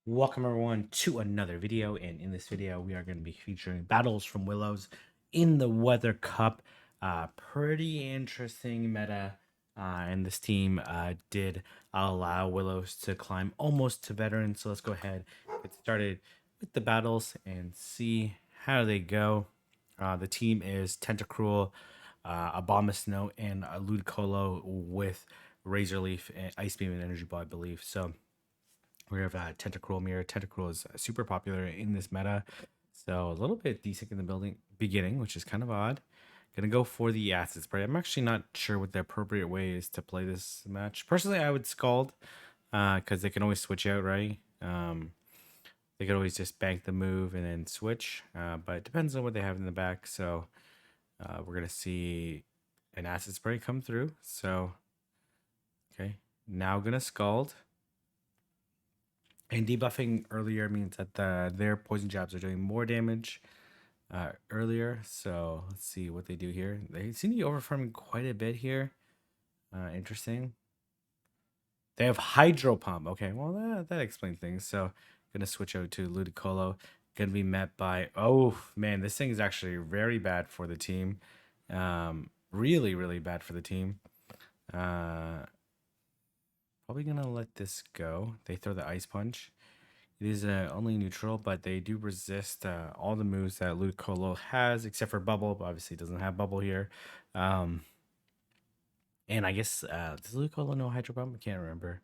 Welcome everyone to another video, and in this video we are going to be featuring battles from Willows in the Weather Cup. Pretty interesting meta, and this team did allow Willows to climb almost to veteran. So let's go ahead get started with the battles and see how they go. The team is Tentacruel, Abomasnow, and Ludicolo with Razor Leaf, and Ice Beam, and Energy Ball, I believe. So we have Tentacruel Mirror. Tentacruel is super popular in this meta, so a little bit desync in the beginning, which is kind of odd. Gonna go for the Acid Spray. I'm actually not sure what the appropriate way is to play this match. Personally, I would Scald, because they can always switch out, right? They could always just bank the move and then switch, but it depends on what they have in the back. So we're gonna see an Acid Spray come through. So okay, now gonna Scald. And debuffing earlier means that their poison jabs are doing more damage earlier. So let's see what they do here. They seem to be overfarming quite a bit here. Interesting. They have Hydro Pump. Okay, well that explains things. So gonna switch out to Ludicolo. Gonna be met by, oh man, this thing is actually very bad for the team. Really, really bad for the team. Probably gonna let this go. They throw the Ice Punch. It is only neutral, but they do resist all the moves that Ludicolo has, except for Bubble. But obviously, doesn't have Bubble here. And I guess does Ludicolo know Hydro Pump? I can't remember.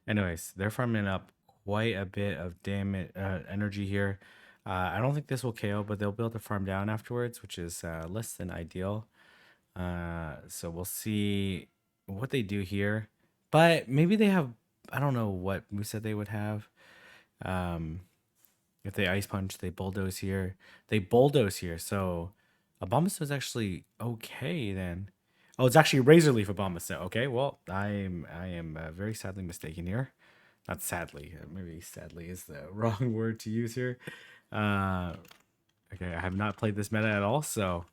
Anyways, they're farming up quite a bit of damage energy here. I don't think this will KO, but they'll be able to farm down afterwards, which is less than ideal. So we'll see what they do here. But maybe they have, I don't know what moveset they would have. If they Ice Punch, they Bulldoze here. They Bulldoze here. So Abomasnow is actually okay then. Oh, it's actually Razor Leaf Abomasnow. Okay, well, I am very sadly mistaken here. Not sadly. Maybe sadly is the wrong word to use here. Uh, okay, I have not played this meta at all, so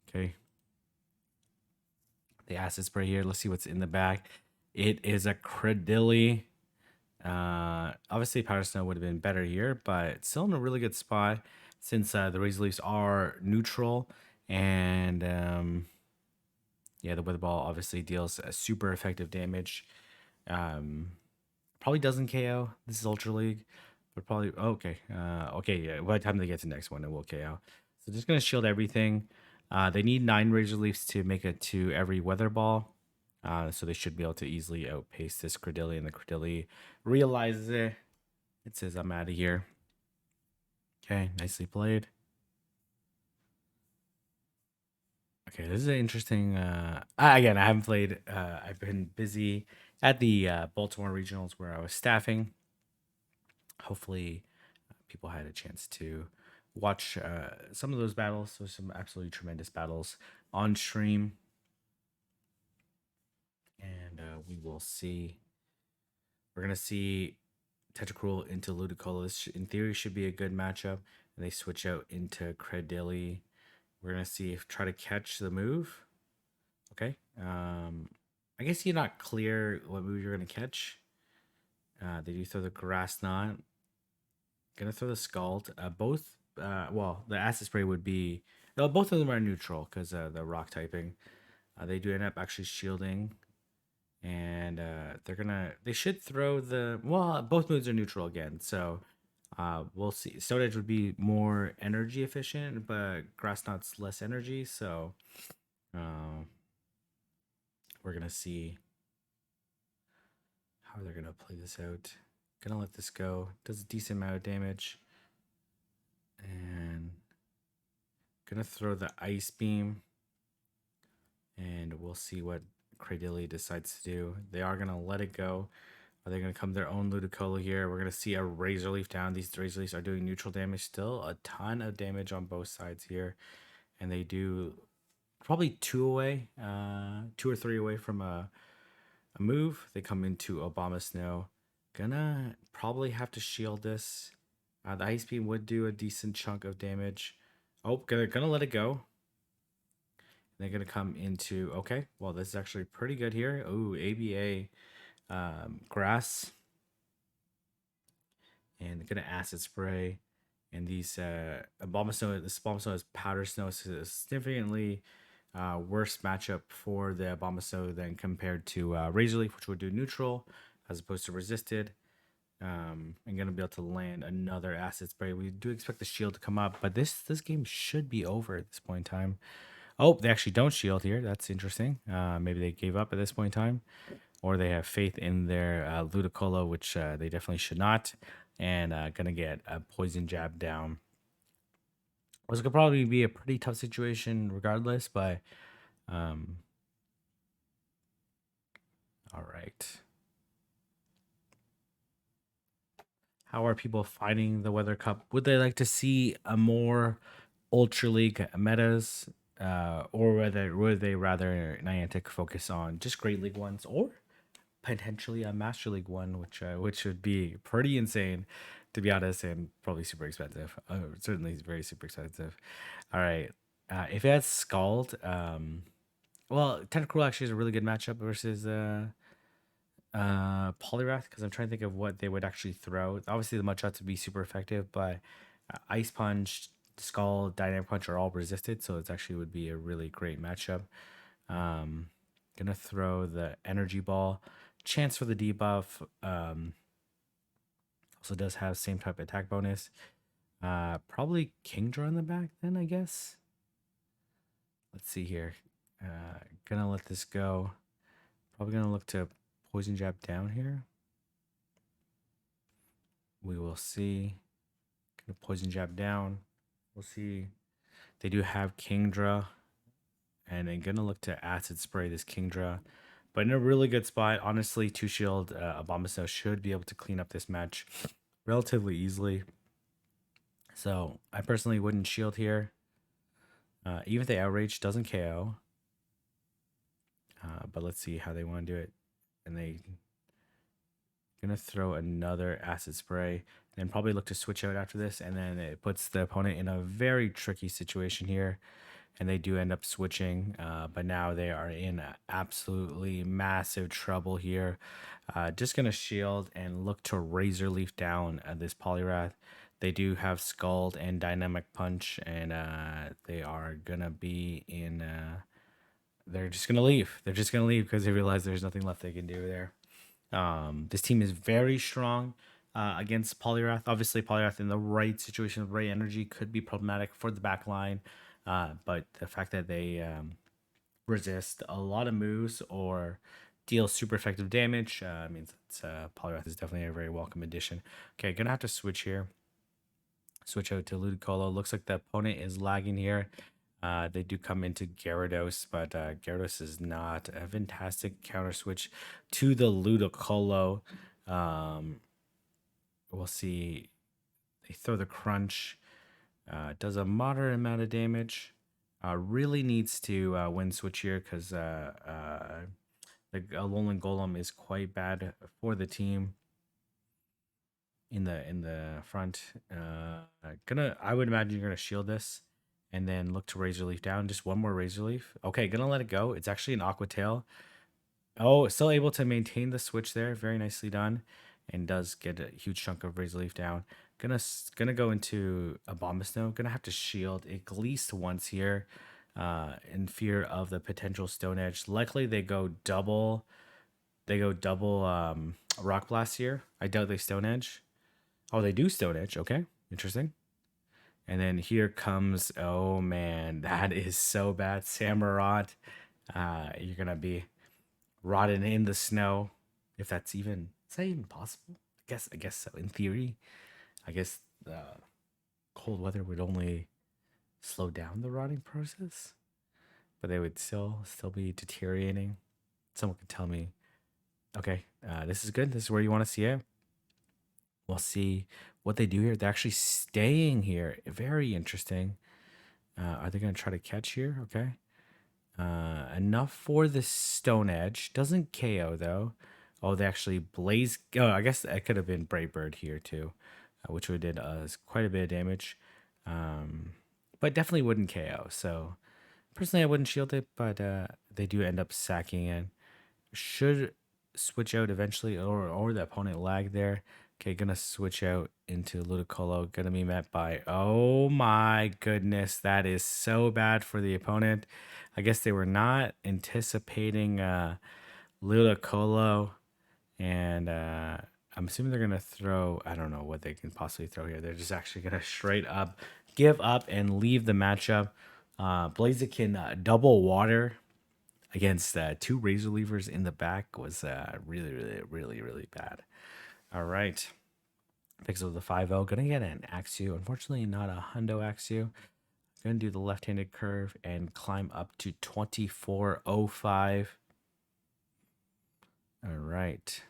okay. The Acid Spray here. Let's see what's in the bag. It is a Cradily. Obviously, Powder Snow would have been better here, but still in a really good spot since the Razor Leafs are neutral. And yeah, the Weather Ball obviously deals a super effective damage. Probably doesn't KO. This is Ultra League, but probably okay. Okay, yeah. By the time they get to the next one, it will KO. So just gonna shield everything. They need 9 Razor Leafs to make it to every Weather Ball. So they should be able to easily outpace this Cradily, and the Cradily realizes it. It says, I'm out of here. Okay, nicely played. Okay, this is an interesting. Again, I haven't played. I've been busy at the Baltimore Regionals where I was staffing. Hopefully, people had a chance to watch some of those battles. So, some absolutely tremendous battles on stream. And we will see. We're going to see Tentacruel into Ludicolo. This, in theory, should be a good matchup. And they switch out into Cradily. We're going to see if try to catch the move. Okay. I guess you're not clear what move you're going to catch. They do throw the Grass Knot. Going to throw the Scald. Well, the Acid Spray would be. No, both of them are neutral because the rock typing. They do end up actually shielding. And they should throw both moves are neutral again, so we'll see. Stone Edge would be more energy efficient, but Grass Knot's less energy, so we're gonna see how they're gonna play this out. Gonna let this go. Does a decent amount of damage, and gonna throw the Ice Beam, and we'll see what Cradily decides to do. They are gonna let it go. Are they going to come their own Ludicolo here? We're going to see a Razor Leaf down. These Razor Leafs are doing neutral damage still. A ton of damage on both sides here. And they do probably 2 away, 2 or 3 away from a move. They come into Abomasnow. Gonna probably have to shield this. The Ice Beam would do a decent chunk of damage. Oh, gonna let it go. They're gonna come into, okay, well, this is actually pretty good here. Ooh, ABA. Grass, and they're gonna acid spray. And these Abomasnow, this Abomasnow is Powder Snow, so it's significantly worse matchup for the Abomasnow than compared to Razor Leaf, which would do neutral as opposed to resisted. And gonna be able to land another acid spray. We do expect the shield to come up, but this game should be over at this point in time. Oh, they actually don't shield here. That's interesting. Maybe they gave up at this point in time, or they have faith in their Ludicolo, which they definitely should not. And gonna get a poison jab down. This could probably be a pretty tough situation regardless, but um, all right. How are people finding the Weather Cup? Would they like to see a more Ultra League metas, or would they rather Niantic focus on just Great League ones, or potentially a Master League one, which would be pretty insane, to be honest, and probably super expensive. Certainly very super expensive. All right, if it had Scald, well, Tentacruel actually is a really good matchup versus Poliwrath, because I'm trying to think of what they would actually throw. Obviously, the Mudshots would be super effective, but Ice Punch, Skull, Dynamic Punch are all resisted, so it actually would be a really great matchup. Gonna throw the Energy Ball. Chance for the debuff. Also does have same type of attack bonus. Probably Kingdra in the back then, I guess. Let's see here. Gonna let this go. Probably gonna look to Poison Jab down here. We will see. Gonna Poison Jab down. We'll see. They do have Kingdra. And I'm gonna look to Acid Spray this Kingdra. But in a really good spot. Honestly, 2 shield Abomasnow should be able to clean up this match relatively easily. So I personally wouldn't shield here. Even if they outrage, doesn't KO. But let's see how they want to do it. And they gonna throw another acid spray, then probably look to switch out after this, and then it puts the opponent in a very tricky situation here, and they do end up switching. But now they are in absolutely massive trouble here. Just gonna shield and look to Razor Leaf down this Poliwrath. They do have Scald and Dynamic Punch, and they are gonna be in. They're just gonna leave. They're just gonna leave because they realize there's nothing left they can do there. This team is very strong against Poliwrath. Obviously, Poliwrath in the right situation with right energy could be problematic for the back line, but the fact that they resist a lot of moves or deal super effective damage means that Poliwrath is definitely a very welcome addition. Okay, gonna have to switch here. Switch out to Ludicolo. Looks like the opponent is lagging here. They do come into Gyarados, but Gyarados is not a fantastic counter switch to the Ludicolo. We'll see. They throw the Crunch. Does a moderate amount of damage. Really needs to win switch here because the Alolan Golem is quite bad for the team. In the front, I would imagine you're gonna shield this and then look to Razor Leaf down. Just one more Razor Leaf. Okay, gonna let it go. It's actually an Aqua Tail. Oh, still able to maintain the switch there. Very nicely done. And does get a huge chunk of Razor Leaf down. Gonna go into Abomasnow. Gonna have to shield at least once here. In fear of the potential Stone Edge. Likely they go double. Rock Blast here. I doubt they Stone Edge. Oh, they do Stone Edge. Okay, interesting. And then here comes, oh man, that is so bad. Samurott. You're gonna be rotting in the snow. If that's even, is that even possible? I guess so. In theory, I guess the cold weather would only slow down the rotting process, but they would still be deteriorating. Someone could tell me, okay, this is good. This is where you want to see it. We'll see what they do here. They're actually staying here. Very interesting. Are they going to try to catch here? Okay. Enough for the Stone Edge. Doesn't KO, though. Oh, they actually blaze. Oh, I guess that could have been Brave Bird here, too, which would did quite a bit of damage. But definitely wouldn't KO. So, personally, I wouldn't shield it, but they do end up sacking in. Should switch out eventually, or the opponent lag there. Okay, gonna switch out into Ludicolo. Gonna be met by, oh my goodness, that is so bad for the opponent. I guess they were not anticipating Ludicolo, and I'm assuming they're gonna throw. I don't know what they can possibly throw here. They're just actually gonna straight up give up and leave the matchup. Blaziken double water against two Razor Leafers in the back was really bad. All right. Picks up the 5-0. Gonna get an Axew. Unfortunately, not a Hundo Axew. Gonna do the left-handed curve and climb up to 2405. All right.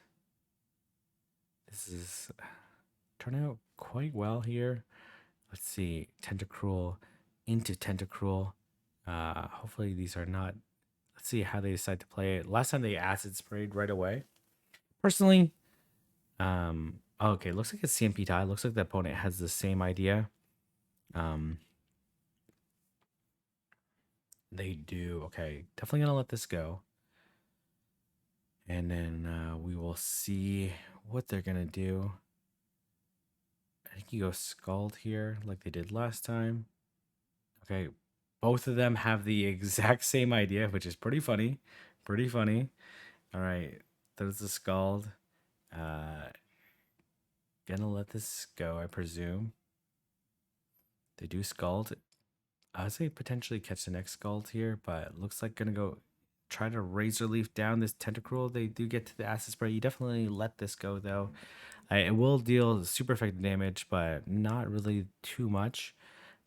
This is turning out quite well here. Let's see. Tentacruel into Tentacruel. Hopefully these are not. Let's see how they decide to play it. Last time they acid sprayed right away. Personally, okay, looks like a CMP tie. Looks like the opponent has the same idea. They do. Okay, definitely gonna let this go. And then we will see what they're gonna do. I think you go Scald here like they did last time. Okay, both of them have the exact same idea, which is pretty funny. Pretty funny. All right, there's the Scald. Gonna let this go, I presume. They do Scald. I would say potentially catch the next Scald here, but looks like gonna go try to Razor Leaf down this Tentacruel. They do get to the Acid Spray. You definitely let this go though. It will deal super effective damage, but not really too much.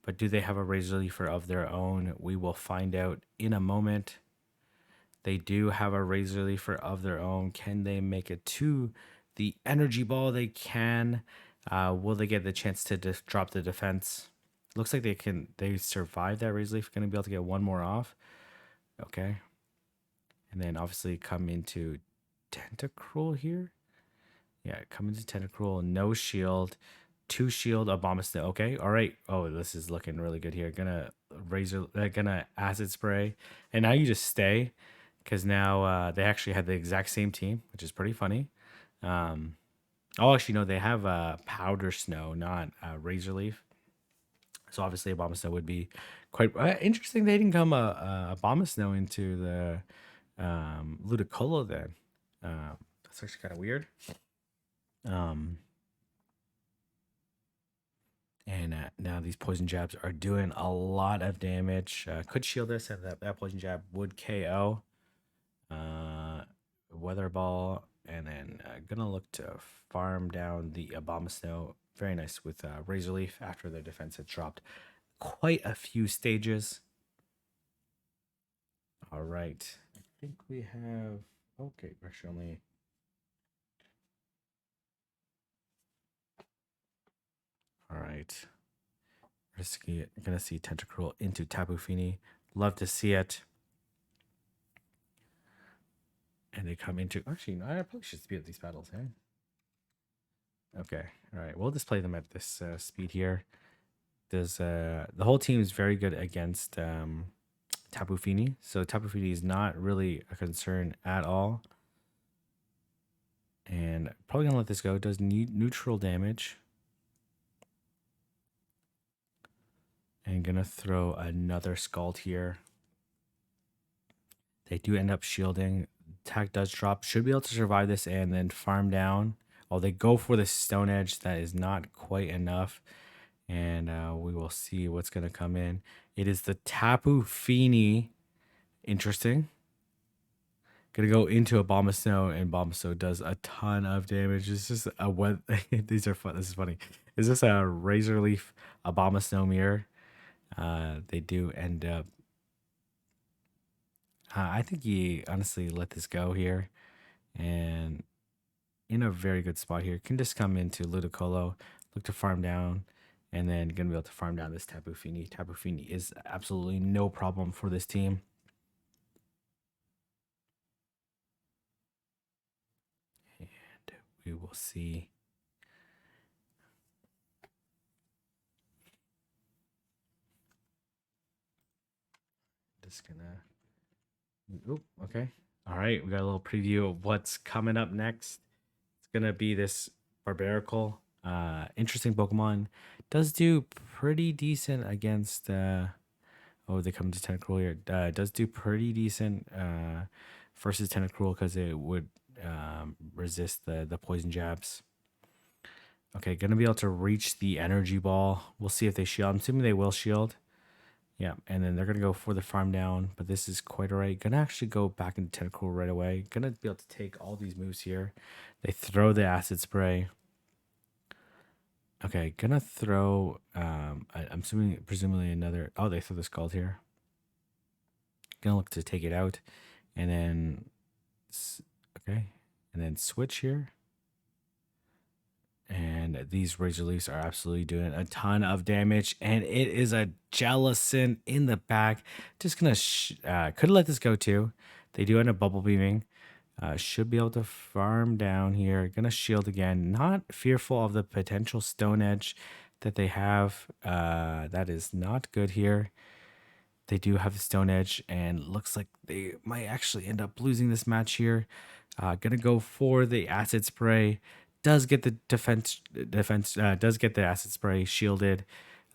But do they have a Razor Leafer of their own? We will find out in a moment. They do have a Razor Leafer of their own. Can they make it to the Energy Ball? They can. Will they get the chance to drop the defense? Looks like they can. They survive that Razor Leaf. Going to be able to get one more off. Okay. And then obviously come into Tentacruel here. Yeah, come into Tentacruel. No shield. 2 shield, Abomasnow. Okay, all right. Oh, this is looking really good here. Gonna gonna Acid Spray. And now you just stay. Because now they actually had the exact same team, which is pretty funny. Oh, actually, no, they have Powder Snow, not Razor Leaf. So obviously, Abomasnow would be quite interesting. They didn't come Abomasnow into the Ludicolo then. That's actually kind of weird. And now these poison jabs are doing a lot of damage. Could shield this, and that poison jab would KO. Weather Ball, and then gonna look to farm down the Abomasnow. Very nice with Razor Leaf after their defense had dropped quite a few stages. All right, I think we have. Okay, we're actually only. All right, we're just gonna see Tentacruel into Tapu Fini. Love to see it. And they come into. Actually, no, I probably should speed up these battles, hey? Okay, all right. We'll just play them at this speed here. Does the whole team is very good against Tapu Fini, so Tapu Fini is not really a concern at all. And probably gonna let this go. Does neutral damage. And gonna throw another Scald here. They do end up shielding. Attack does drop. Should be able to survive this and then farm down. Oh, they go for the Stone Edge. That is not quite enough. And we will see what's gonna come in. It is the Tapu Fini. Interesting. Gonna go into Abomasnow, and Abomasnow does a ton of damage. It's just a what? These are fun. This is funny. Is this a Razor Leaf Abomasnow mirror? They do end up. I think he honestly let this go here, and in a very good spot here. Can just come into Ludicolo, look to farm down, and then gonna be able to farm down this Tapu Fini. Tapu Fini is absolutely no problem for this team. And we will see. Just gonna. Oh, okay. All right. We got a little preview of what's coming up next. It's gonna be this Barbaracle. Interesting Pokemon. Does do pretty decent against. Oh, they come to Tentacruel here. Does do pretty decent versus Tentacruel because it would resist the poison jabs. Okay, gonna be able to reach the energy ball. We'll see if they shield. I'm assuming they will shield. Yeah, and then they're gonna go for the farm down, but this is quite alright. Gonna actually go back into Tentacruel right away. Gonna be able to take all these moves here. They throw the acid spray. Okay, gonna throw. I'm assuming, presumably another. Oh, they throw the Scald here. Gonna look to take it out, and then okay, and then switch here. And these Razor Leafs are absolutely doing a ton of damage, and it is a Jellicent in the back. Just gonna could let this go too. They do end up bubble beaming. Should be able to farm down here. Gonna shield again. Not fearful of the potential Stone Edge that they have. That is not good here. They do have the Stone Edge, and looks like they might actually end up losing this match here. Gonna go for the Acid Spray. Does get the defense. Does get the Acid Spray shielded.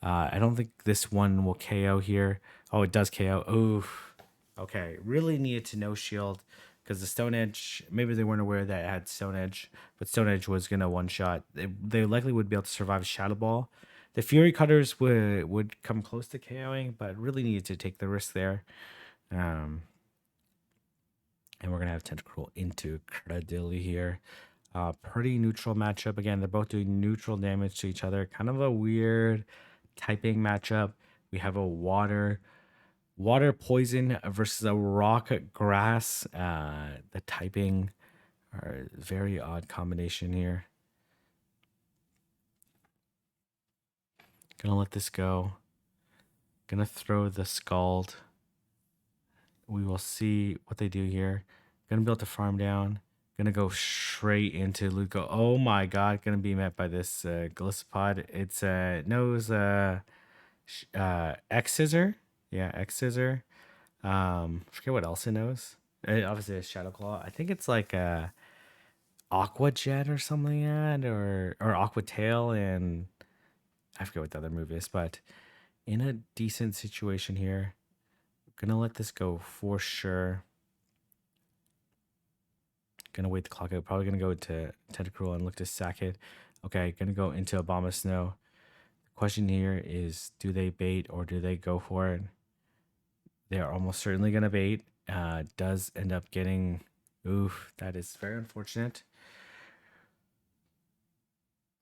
I don't think this one will KO here. Oh, it does KO. Oof. Okay, really needed to no shield because the Stone Edge. Maybe they weren't aware that it had Stone Edge, but Stone Edge was gonna one shot. They likely would be able to survive Shadow Ball. The Fury Cutters would come close to KOing, but really needed to take the risk there. And we're gonna have Tentacruel into Cradily here. Pretty neutral matchup. Again, they're both doing neutral damage to each other. Kind of a weird typing matchup. We have a water poison versus a rock grass. The typing are very odd combination here. Gonna let this go. Gonna throw the Scald. We will see what they do here. Gonna be able to farm down. Gonna go straight into Luco. Oh my god, gonna be met by this Golisopod. It's knows X Scissor. Yeah, X Scissor. Forget what else it knows. It obviously has Shadow Claw. I think it's like Aqua Jet or something like that, or Aqua Tail, and I forget what the other move is, but in a decent situation here. Gonna let this go for sure. Gonna wait the clock out. Probably gonna go to Tentacruel and look to sack it. Okay, gonna go into Abomasnow. The question here is, do they bait or do they go for it? They are almost certainly gonna bait. Does end up getting. Oof, that is very unfortunate.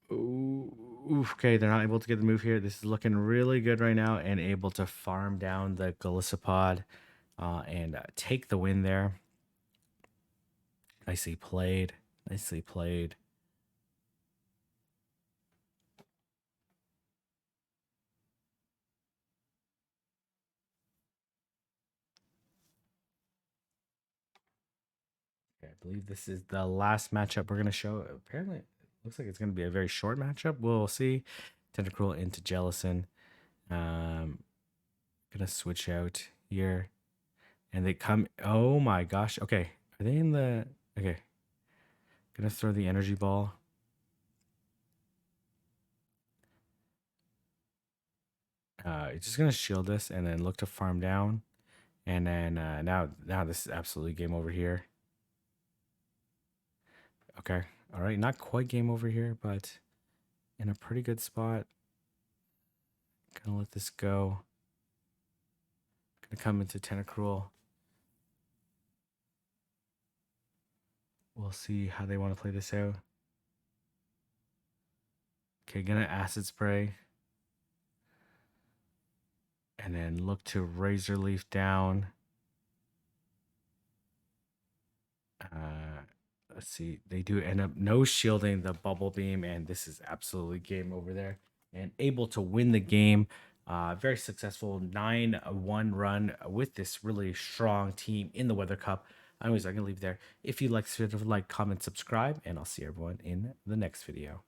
Ooh, okay, they're not able to get the move here. This is looking really good right now, and able to farm down the Golisopod and take the win there. Nicely played. Nicely played. Okay, I believe this is the last matchup we're going to show. Apparently, it looks like it's going to be a very short matchup. We'll see. Tentacruel into Jellicent. Gonna switch out here. And they come. Oh my gosh. Okay. Are they in the. Okay. Gonna throw the energy ball. It's just gonna shield this and then look to farm down. And then now this is absolutely game over here. Okay. All right. Not quite game over here, but in a pretty good spot. Gonna let this go. Gonna come into Tentacruel. We'll see how they want to play this out. Okay, gonna Acid Spray. And then look to Razor Leaf down. Let's see. They do end up no shielding the Bubble Beam, and this is absolutely game over there. And able to win the game. Very successful 9-1 run with this really strong team in the Weather Cup. Anyways, I'm going to leave there. If you like this video, like, comment, subscribe, and I'll see everyone in the next video.